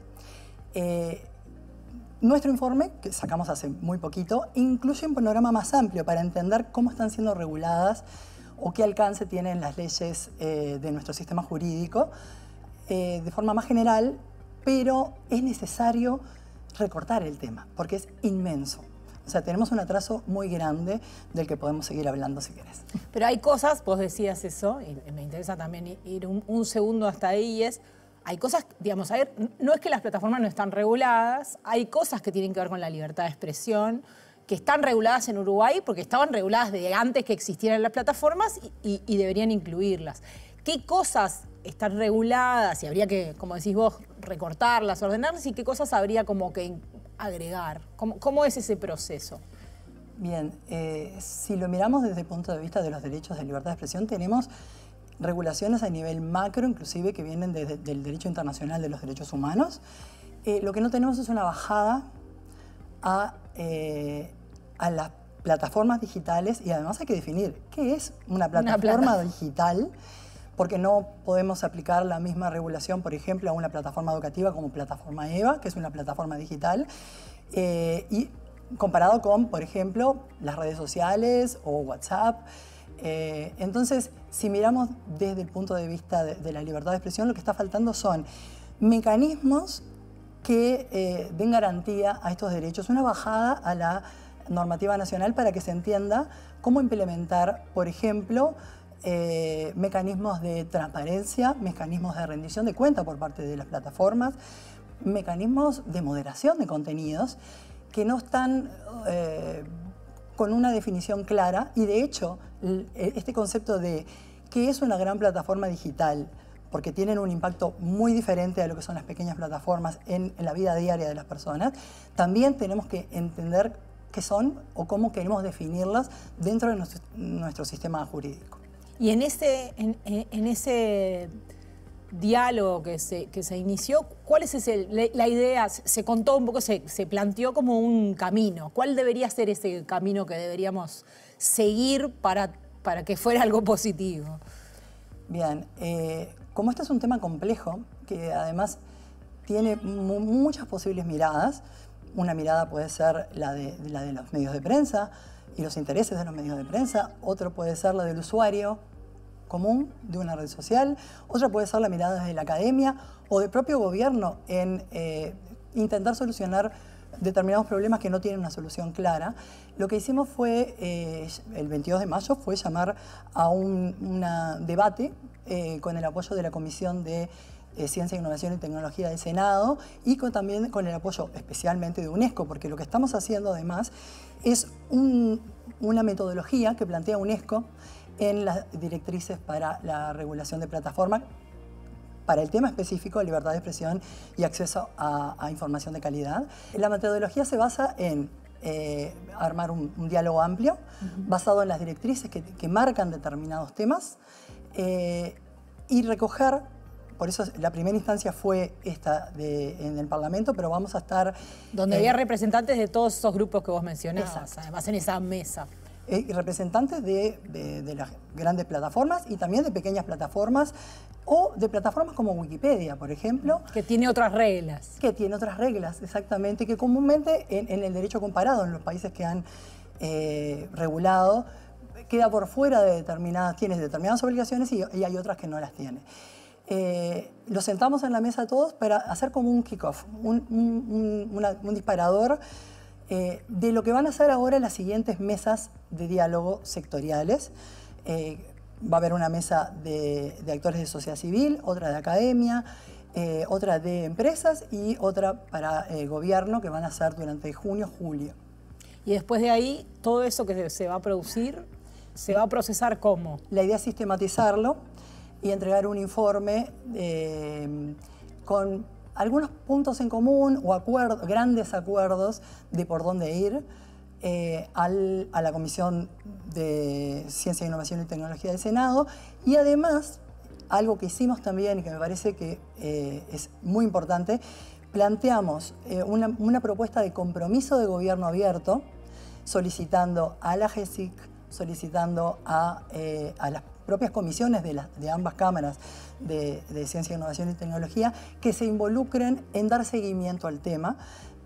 Nuestro informe, que sacamos hace muy poquito, incluye un panorama más amplio para entender cómo están siendo reguladas o qué alcance tienen las leyes de nuestro sistema jurídico de forma más general, pero es necesario recortar el tema, porque es inmenso. O sea, tenemos un atraso muy grande del que podemos seguir hablando si querés. Pero hay cosas, vos decías eso, y me interesa también ir un segundo hasta ahí, hay cosas, digamos, a ver, no es que las plataformas no están reguladas, hay cosas que tienen que ver con la libertad de expresión, que están reguladas en Uruguay porque estaban reguladas desde antes que existieran las plataformas y deberían incluirlas. ¿Qué cosas están reguladas y habría que, como decís vos, recortarlas, ordenarlas y qué cosas habría como que agregar? ¿Cómo es ese proceso? Bien, si lo miramos desde el punto de vista de los derechos de libertad de expresión, tenemos regulaciones a nivel macro, inclusive que vienen del derecho internacional de los derechos humanos. Lo que no tenemos es una bajada a las plataformas digitales y además hay que definir qué es una plataforma digital, porque no podemos aplicar la misma regulación, por ejemplo, a una plataforma educativa como plataforma EVA, que es una plataforma digital, y comparado con, por ejemplo, las redes sociales o WhatsApp. Entonces, si miramos desde el punto de vista de la libertad de expresión, lo que está faltando son mecanismos que den garantía a estos derechos, una bajada a la normativa nacional para que se entienda cómo implementar, por ejemplo, mecanismos de transparencia, mecanismos de rendición de cuenta por parte de las plataformas, mecanismos de moderación de contenidos que no están con una definición clara y de hecho este concepto de qué es una gran plataforma digital, porque tienen un impacto muy diferente a lo que son las pequeñas plataformas en la vida diaria de las personas, también tenemos que entender qué son o cómo queremos definirlas dentro de nuestro sistema jurídico. Y en ese diálogo que se inició, ¿cuál es la idea? Se contó un poco, se planteó como un camino. ¿Cuál debería ser ese camino que deberíamos seguir para que fuera algo positivo? Bien, como este es un tema complejo, que además tiene muchas posibles miradas, una mirada puede ser la de los medios de prensa y los intereses de los medios de prensa, otro puede ser la del usuario común de una red social, otra puede ser la mirada desde la academia o del propio gobierno en intentar solucionar determinados problemas que no tienen una solución clara. Lo que hicimos fue, el 22 de mayo, fue llamar a un debate con el apoyo de la Comisión de Ciencia, Innovación y Tecnología del Senado y también con el apoyo especialmente de UNESCO, porque lo que estamos haciendo además es una metodología que plantea UNESCO en las directrices para la regulación de plataformas para el tema específico de libertad de expresión y acceso a información de calidad. La metodología se basa en armar un diálogo amplio, basado en las directrices que marcan determinados temas y recoger, por eso la primera instancia fue esta en el Parlamento, pero vamos a estar... Donde había representantes de todos esos grupos que vos mencionabas, además en esa mesa. Representantes de las grandes plataformas y también de pequeñas plataformas o de plataformas como Wikipedia, por ejemplo. Que tiene otras reglas. Que tiene otras reglas, exactamente, que comúnmente en el derecho comparado, en los países que han regulado, queda por fuera de tiene determinadas obligaciones y hay otras que no las tiene. Los sentamos en la mesa todos para hacer como un kick-off, un disparador de lo que van a ser ahora las siguientes mesas de diálogo sectoriales. Va a haber una mesa de actores de sociedad civil, otra de academia, otra de empresas y otra para gobierno que van a ser durante junio, julio. Y después de ahí, todo eso que se va a producir, ¿se va a procesar cómo? La idea es sistematizarlo y entregar un informe con algunos puntos en común o grandes acuerdos de por dónde ir a la Comisión de Ciencia, Innovación y Tecnología del Senado. Y además, algo que hicimos también y que me parece que es muy importante, planteamos una propuesta de compromiso de gobierno abierto, solicitando a la GESIC, solicitando a las propias comisiones de ambas cámaras de Ciencia, Innovación y Tecnología que se involucren en dar seguimiento al tema.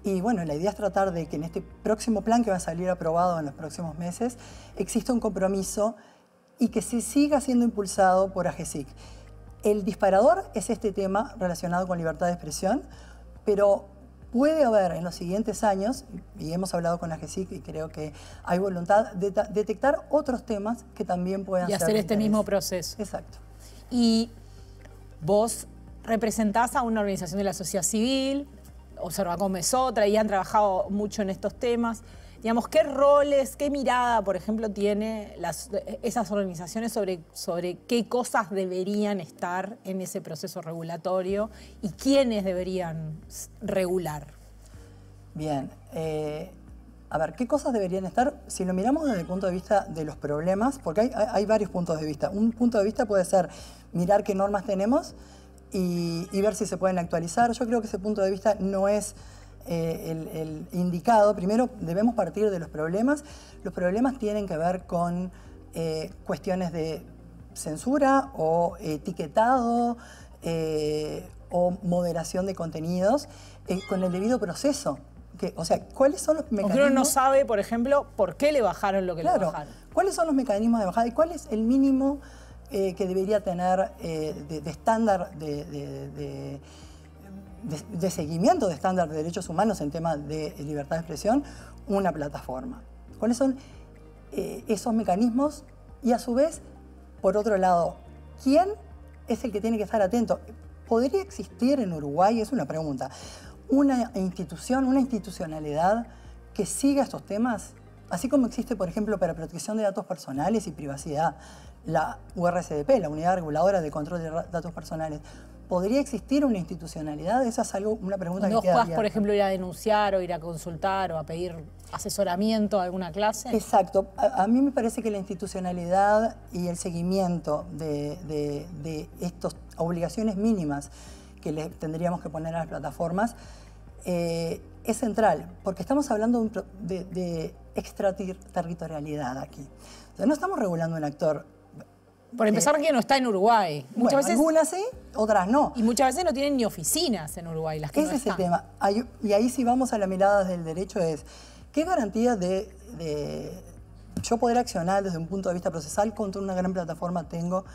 Y bueno, la idea es tratar de que en este próximo plan que va a salir aprobado en los próximos meses exista un compromiso y que se siga siendo impulsado por AGESIC. El disparador es este tema relacionado con libertad de expresión, pero puede haber en los siguientes años, y hemos hablado con la GESIC y creo que hay voluntad de detectar otros temas que también puedan ser y hacer este mismo proceso. Exacto. Y vos representás a una organización de la sociedad civil, Observacom es otra, y han trabajado mucho en estos temas. Digamos, ¿qué roles, qué mirada, por ejemplo, tiene esas organizaciones sobre qué cosas deberían estar en ese proceso regulatorio y quiénes deberían regular? Bien, a ver, ¿qué cosas deberían estar? Si lo miramos desde el punto de vista de los problemas, porque hay varios puntos de vista. Un punto de vista puede ser mirar qué normas tenemos y ver si se pueden actualizar. Yo creo que ese punto de vista no es el indicado. Primero debemos partir de los problemas. Los problemas tienen que ver con cuestiones de censura o etiquetado o moderación de contenidos con el debido proceso. O sea, ¿cuáles son los mecanismos? Porque uno no sabe, por ejemplo, por qué le bajaron lo que le bajaron. ¿Cuáles son los mecanismos de bajada y cuál es el mínimo que debería tener de estándar de seguimiento de estándar de derechos humanos en temas de libertad de expresión una plataforma? ¿Cuáles son esos mecanismos? Y a su vez, por otro lado, ¿quién es el que tiene que estar atento? ¿Podría existir en Uruguay? Es una pregunta. Una institucionalidad que siga estos temas, así como existe, por ejemplo, para protección de datos personales y privacidad, la URSDP, la Unidad Reguladora de Control de Datos Personales. ¿podría existir una institucionalidad? Esa es una pregunta Cuando que queda vos abierta. por ejemplo, ir a denunciar o ir a consultar o a pedir asesoramiento a alguna clase. Exacto. A mí me parece que la institucionalidad y el seguimiento de estas obligaciones mínimas que le tendríamos que poner a las plataformas es central, porque estamos hablando de extraterritorialidad aquí. O sea, no estamos regulando un actor. Por empezar, que no está en Uruguay. Bueno, algunas sí, otras no. Y muchas veces no tienen ni oficinas en Uruguay, las que Ese no es el están. tema. Y ahí si vamos a la mirada del derecho es, ¿qué garantía de yo poder accionar desde un punto de vista procesal contra una gran plataforma tengo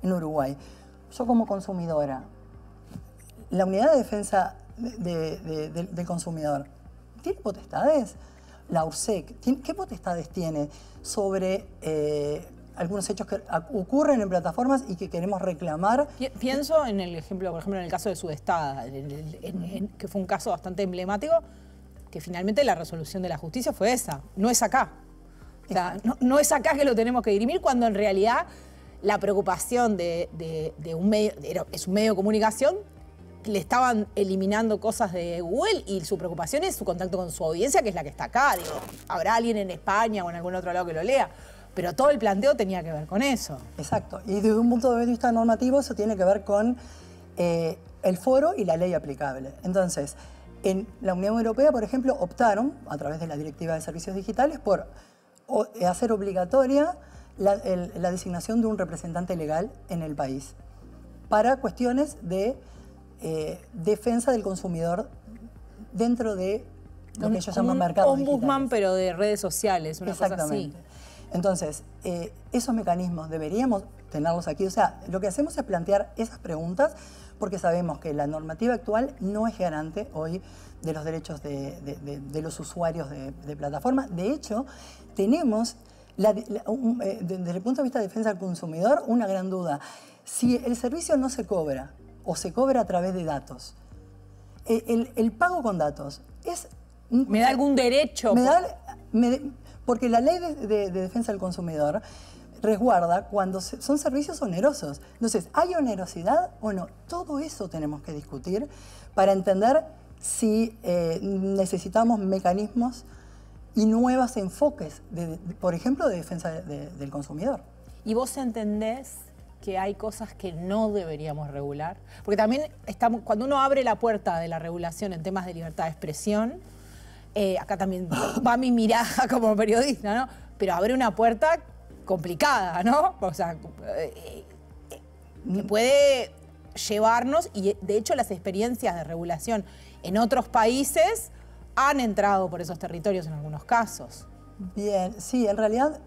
en Uruguay? Yo como consumidora, la unidad de defensa del consumidor, ¿tiene potestades? La URSEC, ¿qué potestades tiene sobre algunos hechos que ocurren en plataformas y que queremos reclamar? Pienso en el ejemplo, por ejemplo, en el caso de Sudestada, que fue un caso bastante emblemático, que finalmente la resolución de la justicia fue esa, no es acá. O sea, no es acá que lo tenemos que dirimir, cuando en realidad la preocupación de un medio, es un medio de comunicación, le estaban eliminando cosas de Google y su preocupación es su contacto con su audiencia, que es la que está acá. Digo, habrá alguien en España o en algún otro lado que lo lea, pero todo el planteo tenía que ver con eso. Exacto. Y desde un punto de vista normativo eso tiene que ver con el foro y la ley aplicable. Entonces, en la Unión Europea, por ejemplo, optaron, a través de la Directiva de Servicios Digitales, por hacer obligatoria la designación de un representante legal en el país para cuestiones de defensa del consumidor dentro de lo que ellos llaman mercados digitales. Ombudsman, pero de redes sociales, una cosa así. Entonces, esos mecanismos deberíamos tenerlos aquí. O sea, lo que hacemos es plantear esas preguntas porque sabemos que la normativa actual no es garante hoy de los derechos de los usuarios de plataformas. De hecho, tenemos, desde el punto de vista de defensa del consumidor, una gran duda. Si el servicio no se cobra o se cobra a través de datos, el pago con datos es... ¿Me da algún derecho? Porque la ley de defensa del consumidor resguarda cuando son servicios onerosos. Entonces, ¿hay onerosidad o no? Todo eso tenemos que discutir para entender si necesitamos mecanismos y nuevos enfoques, por ejemplo, de defensa del consumidor. ¿Y vos entendés que hay cosas que no deberíamos regular? Porque también cuando uno abre la puerta de la regulación en temas de libertad de expresión, acá también va mi mirada como periodista, ¿no? Pero abre una puerta complicada, ¿no? O sea, que puede llevarnos, y de hecho las experiencias de regulación en otros países han entrado por esos territorios en algunos casos. Bien, sí, en realidad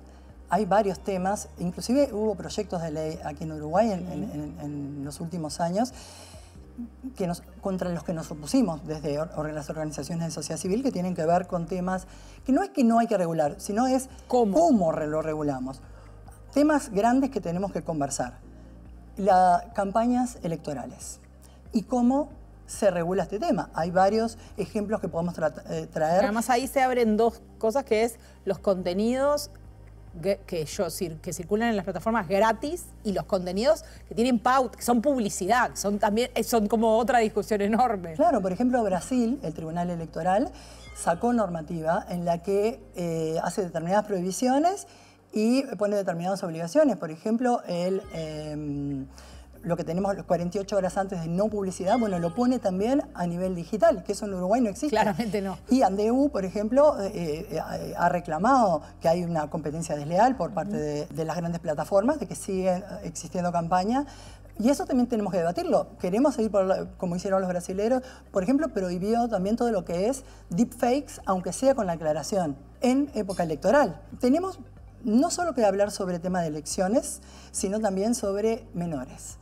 hay varios temas, inclusive hubo proyectos de ley aquí en Uruguay en los últimos años contra los que nos opusimos desde las organizaciones de sociedad civil, que tienen que ver con temas que no es que no hay que regular, sino es cómo lo regulamos. Temas grandes que tenemos que conversar. Las campañas electorales y cómo se regula este tema. Hay varios ejemplos que podemos traer. Además ahí se abren dos cosas, que es los contenidos que circulan en las plataformas gratis y los contenidos que tienen pauta, que son publicidad, son como otra discusión enorme. Claro, por ejemplo, Brasil, el Tribunal Electoral, sacó normativa en la que hace determinadas prohibiciones y pone determinadas obligaciones. Por ejemplo, lo que tenemos los 48 horas antes de no publicidad, bueno, lo pone también a nivel digital, que eso en Uruguay no existe. Claramente no. Y Andeu, por ejemplo, ha reclamado que hay una competencia desleal por parte de las grandes plataformas, de que siguen existiendo campañas. Y eso también tenemos que debatirlo. Queremos seguir, como hicieron los brasileños, por ejemplo, prohibió también todo lo que es deepfakes, aunque sea con la aclaración, en época electoral. Tenemos no solo que hablar sobre el tema de elecciones, sino también sobre menores.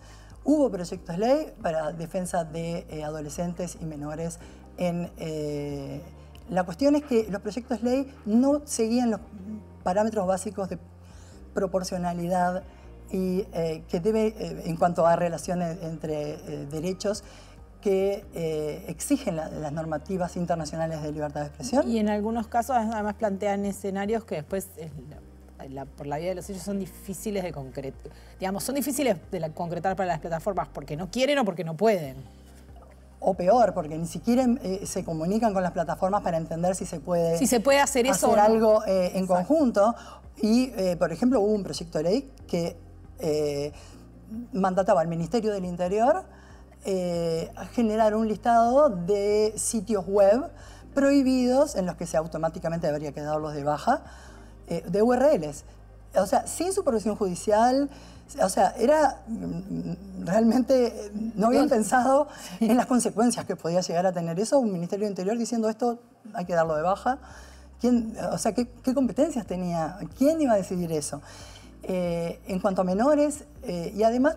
Hubo proyectos de ley para defensa de adolescentes y menores. La cuestión es que los proyectos de ley no seguían los parámetros básicos de proporcionalidad y que debe, en cuanto a relaciones entre derechos, que exigen las normativas internacionales de libertad de expresión. Y en algunos casos además plantean escenarios que después por la vía de los hechos son difíciles de concretar. Digamos, son difíciles de concretar para las plataformas porque no quieren o porque no pueden. O peor, porque ni siquiera se comunican con las plataformas para entender si se puede, hacer eso hacer algo en conjunto. Y, por ejemplo, hubo un proyecto de ley que mandataba al Ministerio del Interior a generar un listado de sitios web prohibidos en los que se automáticamente habría que darlos de baja, de URLs. O sea, sin supervisión judicial. O sea, era realmente, no habían pensado en las consecuencias que podía llegar a tener eso. Un Ministerio del Interior diciendo esto hay que darlo de baja. O sea, ¿qué competencias tenía? ¿Quién iba a decidir eso? En cuanto a menores y además,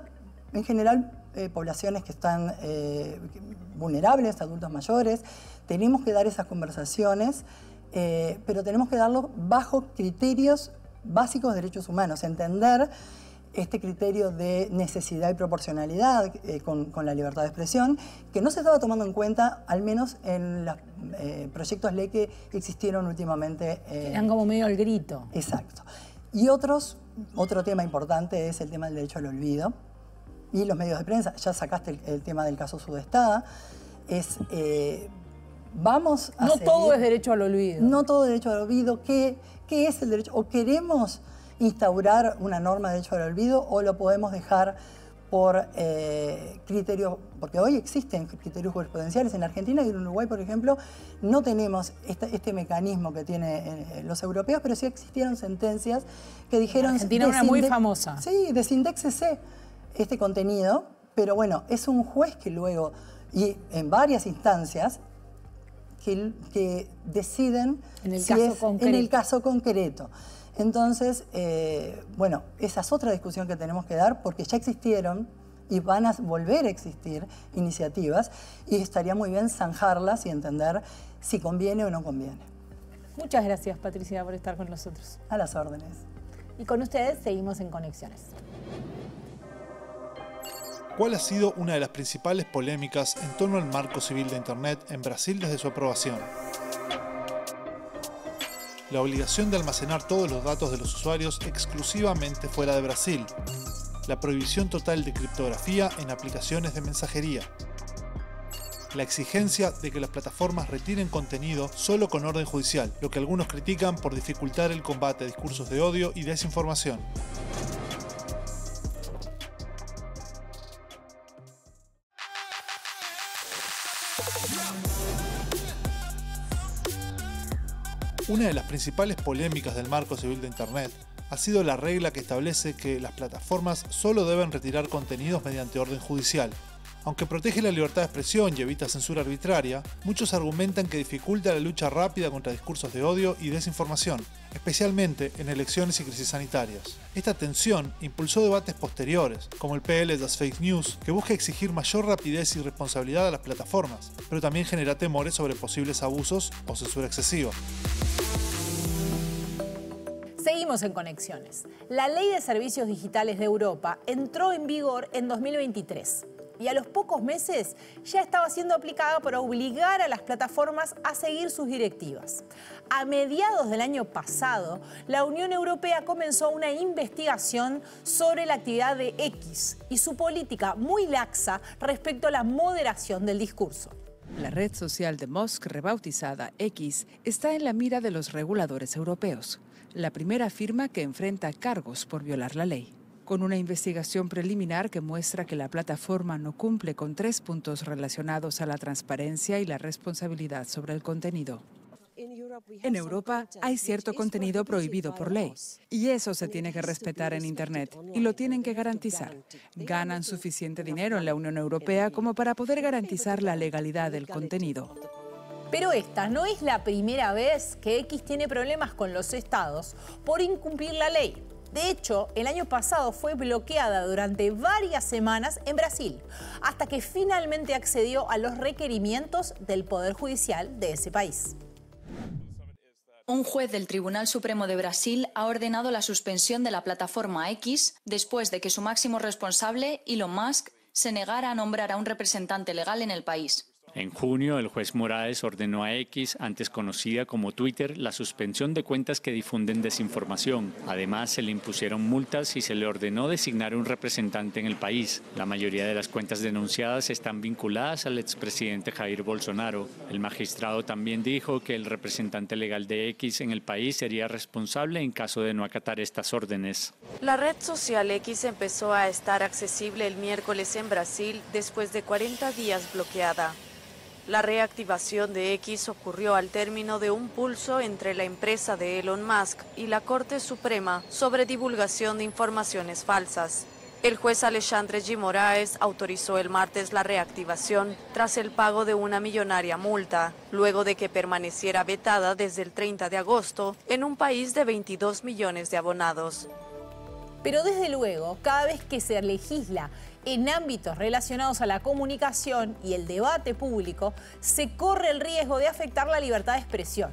en general, poblaciones que están vulnerables, adultos mayores, tenemos que dar esas conversaciones, pero tenemos que darlo bajo criterios básicos de derechos humanos, entender este criterio de necesidad y proporcionalidad con la libertad de expresión, que no se estaba tomando en cuenta, al menos en los proyectos ley que existieron últimamente. Eran como medio al grito. Exacto. Y otro tema importante es el tema del derecho al olvido y los medios de prensa. Ya sacaste el tema del caso Sudestada. Vamos a seguir. Todo es derecho al olvido. No todo es derecho al olvido. ¿Qué es el derecho? ¿O queremos instaurar una norma de derecho al olvido o lo podemos dejar por criterios? Porque hoy existen criterios jurisprudenciales. En Argentina y en Uruguay, por ejemplo, no tenemos este mecanismo que tienen los europeos, pero sí existieron sentencias que dijeron... Argentina una muy famosa. Sí, desindéxese este contenido, pero bueno, es un juez que luego, y en varias instancias, que deciden en el caso concreto. Entonces, bueno, esa es otra discusión que tenemos que dar porque ya existieron y van a volver a existir iniciativas y estaría muy bien zanjarlas y entender si conviene o no conviene. Muchas gracias, Patricia, por estar con nosotros. A las órdenes. Y con ustedes seguimos en Conexiones. ¿Cuál ha sido una de las principales polémicas en torno al marco civil de Internet en Brasil desde su aprobación? La obligación de almacenar todos los datos de los usuarios exclusivamente fuera de Brasil. La prohibición total de criptografía en aplicaciones de mensajería. La exigencia de que las plataformas retiren contenido solo con orden judicial, lo que algunos critican por dificultar el combate a discursos de odio y desinformación. Una de las principales polémicas del marco civil de Internet ha sido la regla que establece que las plataformas solo deben retirar contenidos mediante orden judicial. Aunque protege la libertad de expresión y evita censura arbitraria, muchos argumentan que dificulta la lucha rápida contra discursos de odio y desinformación, especialmente en elecciones y crisis sanitarias. Esta tensión impulsó debates posteriores, como el PL das Fake News, que busca exigir mayor rapidez y responsabilidad a las plataformas, pero también genera temores sobre posibles abusos o censura excesiva. Seguimos en Conexiones. La Ley de Servicios Digitales de Europa entró en vigor en 2023 y a los pocos meses ya estaba siendo aplicada para obligar a las plataformas a seguir sus directivas. A mediados del año pasado, la Unión Europea comenzó una investigación sobre la actividad de X y su política muy laxa respecto a la moderación del discurso. La red social de Musk, rebautizada X, está en la mira de los reguladores europeos. La primera afirma que enfrenta cargos por violar la ley, con una investigación preliminar que muestra que la plataforma no cumple con 3 puntos relacionados a la transparencia y la responsabilidad sobre el contenido. En Europa hay cierto contenido prohibido por ley y eso se tiene que respetar en Internet y lo tienen que garantizar. Ganan suficiente dinero en la Unión Europea como para poder garantizar la legalidad del contenido. Pero esta no es la primera vez que X tiene problemas con los estados por incumplir la ley. De hecho, el año pasado fue bloqueada durante varias semanas en Brasil, hasta que finalmente accedió a los requerimientos del Poder Judicial de ese país. Un juez del Tribunal Supremo de Brasil ha ordenado la suspensión de la plataforma X después de que su máximo responsable, Elon Musk, se negara a nombrar a un representante legal en el país. En junio, el juez Moraes ordenó a X, antes conocida como Twitter, la suspensión de cuentas que difunden desinformación. Además, se le impusieron multas y se le ordenó designar un representante en el país. La mayoría de las cuentas denunciadas están vinculadas al expresidente Jair Bolsonaro. El magistrado también dijo que el representante legal de X en el país sería responsable en caso de no acatar estas órdenes. La red social X empezó a estar accesible el miércoles en Brasil después de 40 días bloqueada. La reactivación de X ocurrió al término de un pulso entre la empresa de Elon Musk y la Corte Suprema sobre divulgación de informaciones falsas. El juez Alexandre de Moraes autorizó el martes la reactivación tras el pago de una millonaria multa, luego de que permaneciera vetada desde el 30 de agosto en un país de 22 millones de abonados. Pero desde luego, cada vez que se legisla en ámbitos relacionados a la comunicación y el debate público, se corre el riesgo de afectar la libertad de expresión.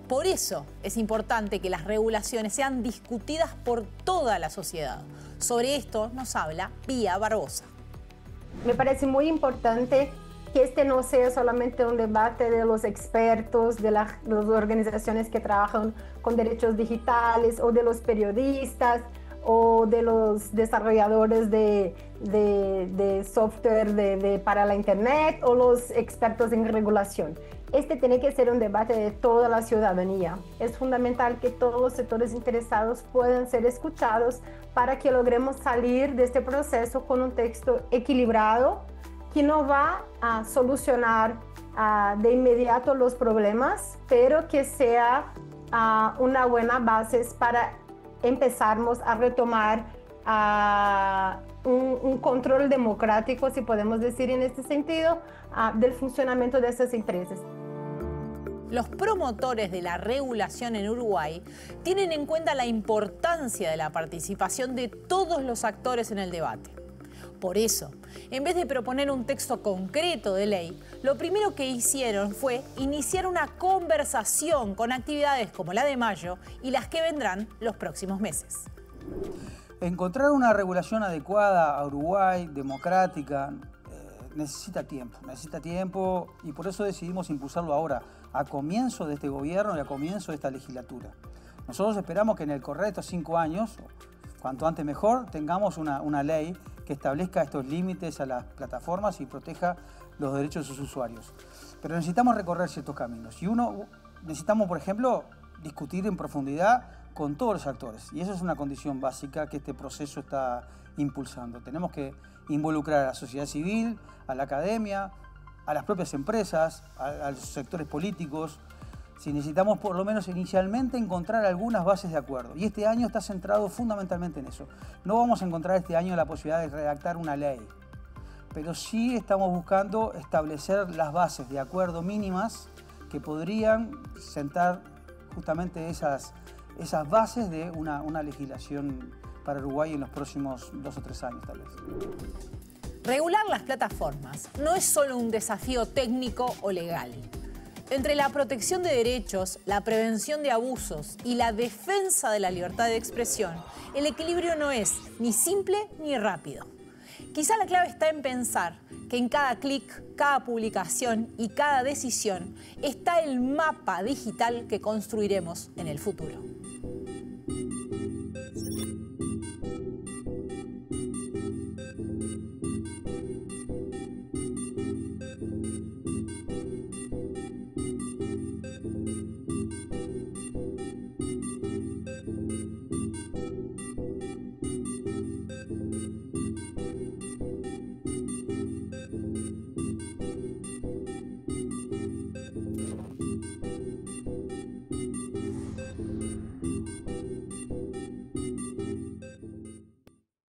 Por eso es importante que las regulaciones sean discutidas por toda la sociedad. Sobre esto nos habla Pía Barbosa. Me parece muy importante que este no sea solamente un debate de los expertos, de las organizaciones que trabajan con derechos digitales o de los periodistas o de los desarrolladores de software para la internet o los expertos en regulación. Este tiene que ser un debate de toda la ciudadanía. Es fundamental que todos los sectores interesados puedan ser escuchados para que logremos salir de este proceso con un texto equilibrado que no va a solucionar de inmediato los problemas, pero que sea una buena base para empezarmos a retomar un control democrático, si podemos decir en este sentido, del funcionamiento de estas empresas. Los promotores de la regulación en Uruguay tienen en cuenta la importancia de la participación de todos los actores en el debate. Por eso, en vez de proponer un texto concreto de ley, lo primero que hicieron fue iniciar una conversación con actividades como la de mayo y las que vendrán los próximos meses. Encontrar una regulación adecuada a Uruguay, democrática, necesita tiempo y por eso decidimos impulsarlo ahora, a comienzo de este gobierno y a comienzo de esta legislatura. Nosotros esperamos que en el correr de estos 5 años, cuanto antes mejor, tengamos una ley que establezca estos límites a las plataformas y proteja los derechos de sus usuarios. Pero necesitamos recorrer ciertos caminos y necesitamos, por ejemplo, discutir en profundidad con todos los actores. Y eso es una condición básica que este proceso está impulsando. Tenemos que involucrar a la sociedad civil, a la academia, a las propias empresas, a los sectores políticos. Si necesitamos por lo menos inicialmente encontrar algunas bases de acuerdo. Y este año está centrado fundamentalmente en eso. No vamos a encontrar este año la posibilidad de redactar una ley, pero sí estamos buscando establecer las bases de acuerdo mínimas que podrían sentar justamente esas bases de una legislación para Uruguay en los próximos 2 o 3 años tal vez. Regular las plataformas no es solo un desafío técnico o legal. Entre la protección de derechos, la prevención de abusos y la defensa de la libertad de expresión, el equilibrio no es ni simple ni rápido. Quizá la clave está en pensar que en cada clic, cada publicación y cada decisión está el mapa digital que construiremos en el futuro.